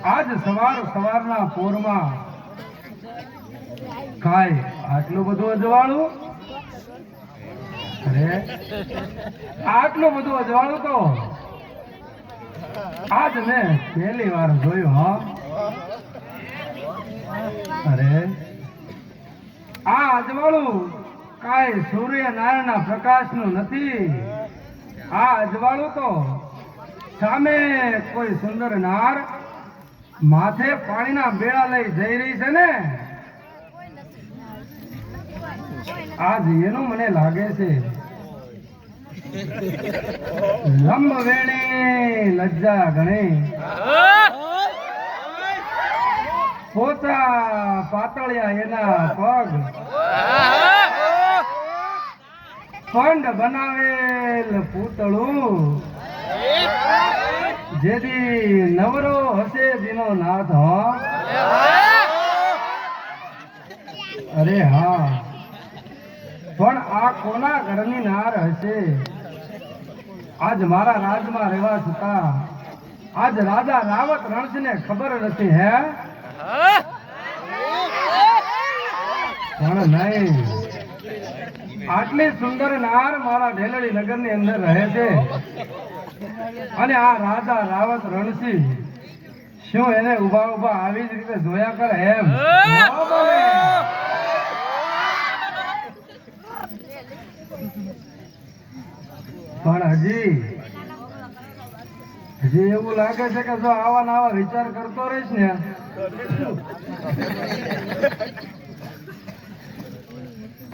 આજ સવારના પોરમાં કાય આટલું બધું અજવાળું, અરે આટલું બધું અજવાળું તો આજ મેં પહેલી વાર જોયું. હા, અરે આ અજવાળું કાંઈ સૂર્યનારાયણના પ્રકાશનું નથી. આ અજવાળું તો સામે કોઈ સુંદર નાર માથે પાણીના બેડા લઈ જઈ રહી છે ને, આજ એનું મને લાગે છે. લંબ વેણી લજ્જા ગણી, પોતા પાતળિયા એના પગ, પંડ બનાવેલ પૂતળું, જેદી નવરો હશે દિનો નાથ. અરે હા, પણ આ કોના ઘરની નાર હશે? આજ મારા રાજમાં રહેવા છતાં આજ રાજા રાવત રણછને ખબર નથી. હે પણ નહીં, આટલી સુંદર નાર મારા ઢેલડી નગરની અંદર રહે છે, અને આ રાજા રાવત રણસિંહ શું એને ઉભા ઉભા આવી જ રીતે જોયા કરે? એમ પણ હજી એવું લાગે છે કે જો આવા નવા વિચાર કરતો રહીશ ને,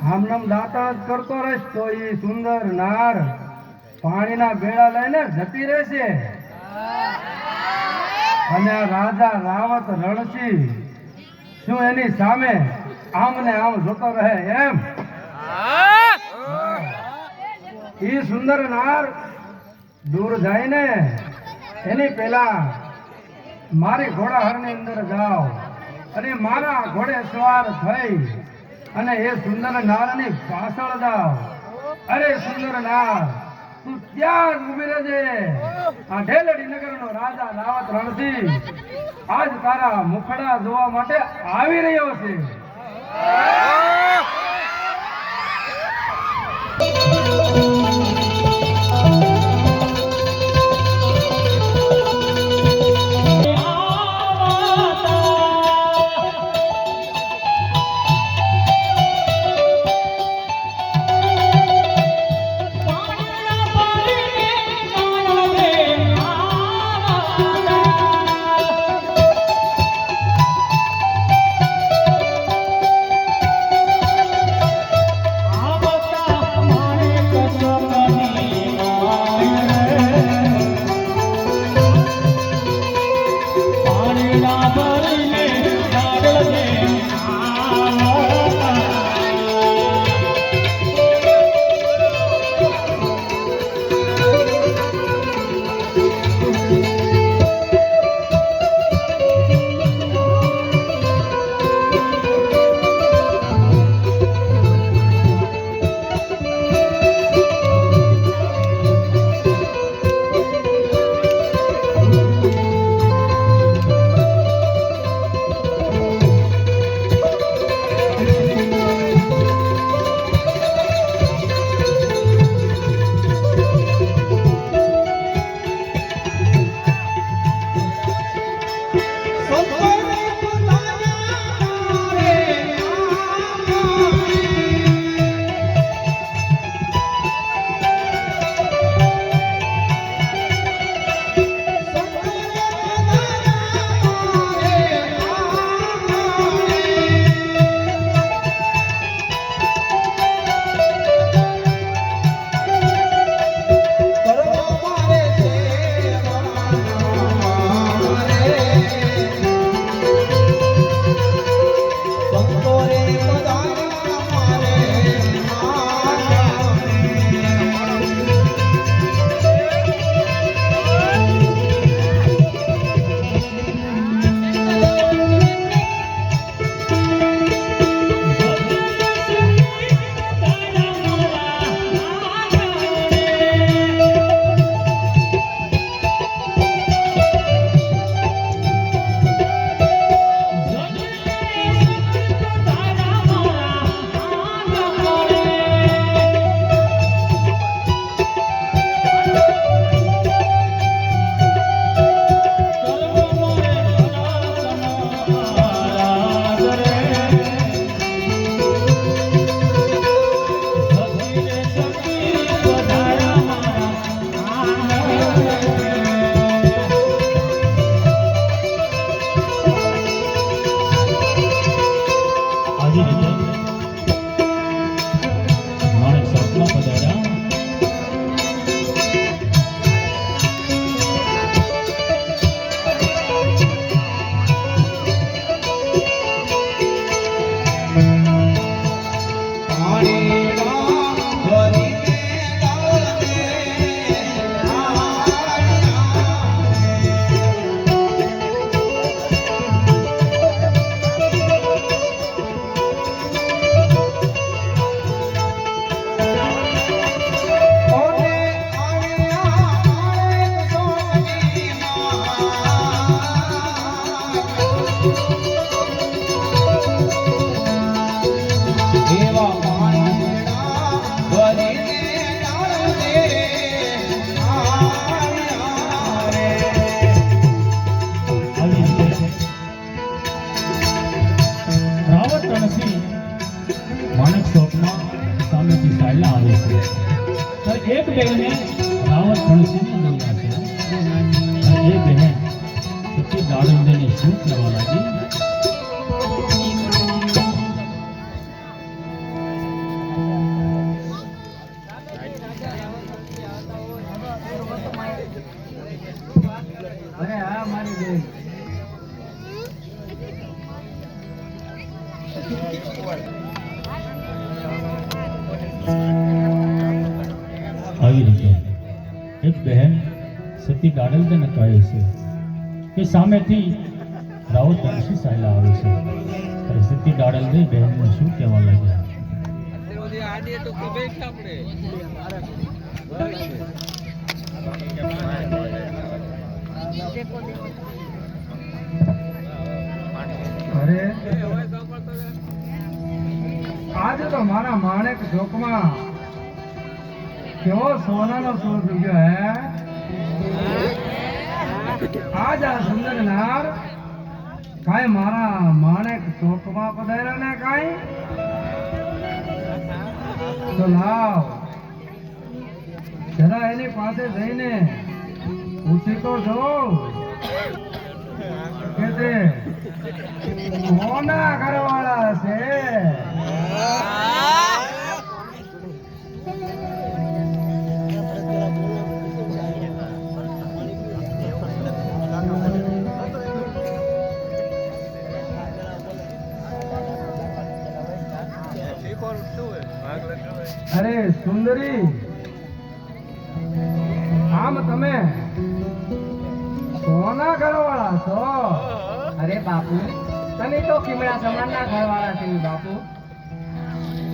આમ નામ દાતા જ કરતો રહીશ તો એ સુંદર નાર પાણીના બેડા લઈને જતી રહેશે, અને આ રાજા રાવત રણસિંહ શું એની સામે આમ ને આમ જોતો રહે? એમ એ સુંદર નાર દૂર જાય ને એની પેલા મારી ઘોડાહરની અંદર જાઓ અને મારા ઘોડે સવાર થઈ અને એ સુંદર નારની પાછળ જાઓ. અરે સુંદર નાર, તું ત્યાં જ ઉભી રહેજે. આ ઢેલડી નગરનો રાજા રાવત રણસિંહ આજ તારા મુખડા જોવા માટે આવી રહ્યો છે. એવા પાણીના ભરીને ડાળને આવ્યા રે. રાવત રણસિંહ માણેક ચોકમાં સામેથી ચાલ્યા આવે છે. તો એક બહેને રાવત રણસિંહને જોયા છે. અને એ બહેન સતી દાડંદેને શું કહેવા લાગી? અરે હા મારી બેન. આવી રીતે એક બહેન સતી દાડલદેને કહે છે કે સામેથી રાવત રણસિંહ ચાલ્યા આવે છે. ત્યારે સતી દાડલદે બહેનને શું કહેવા લાગ્યા? અરે આજે તો મારા માણેક ચોકમાં કેવો સોનાનો સૂર ડૂબ્યો હે. આજ આ સુંદર નાર કાંઈ મારા માણેક ચોકમાં પધાર્યા ને કાંઈ તો લાવ જરા એની પાસે જઈને પૂછી તો જો કે તે કોના ઘરવાળા છે. અરે સુંદરી, આમ તમે કોના ઘરવાળા છો? અરે બાપુ, તમે તો કીમડા સમાનના ઘરવાળા છે બાપુ.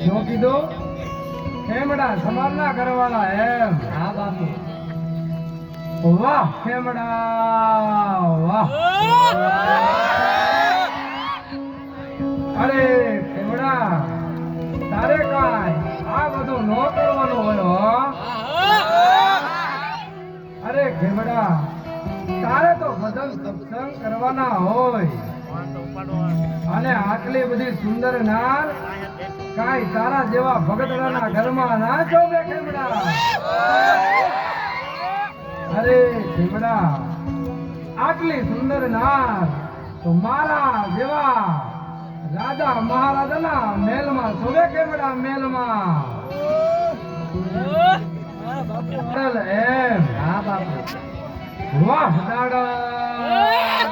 શું કીધું? ખેમડા સમારના ઘરવાળા એમ? હા બાપુ. વાહ ખેમડા વાહ. અરે ખેમડા, તારે કાંઈ આ બધું ન કરવાનું હોય હો. અરે ખેમડા, તારે તો ભજન સત્સંગ કરવાના હોય. અને આટલી બધી સુંદર નાર કાંઈ તારા જેવા ભગતડાના ઘરમાં ના શોભે ખેમડા. અરે ખેમડા, આટલી સુંદર નાર તો મારા જેવા રાજા મહારાજાના મહેલમાં શોભે ખેમડા, મહેલમાં. એમ? હા બાપુ. વાહ દાડા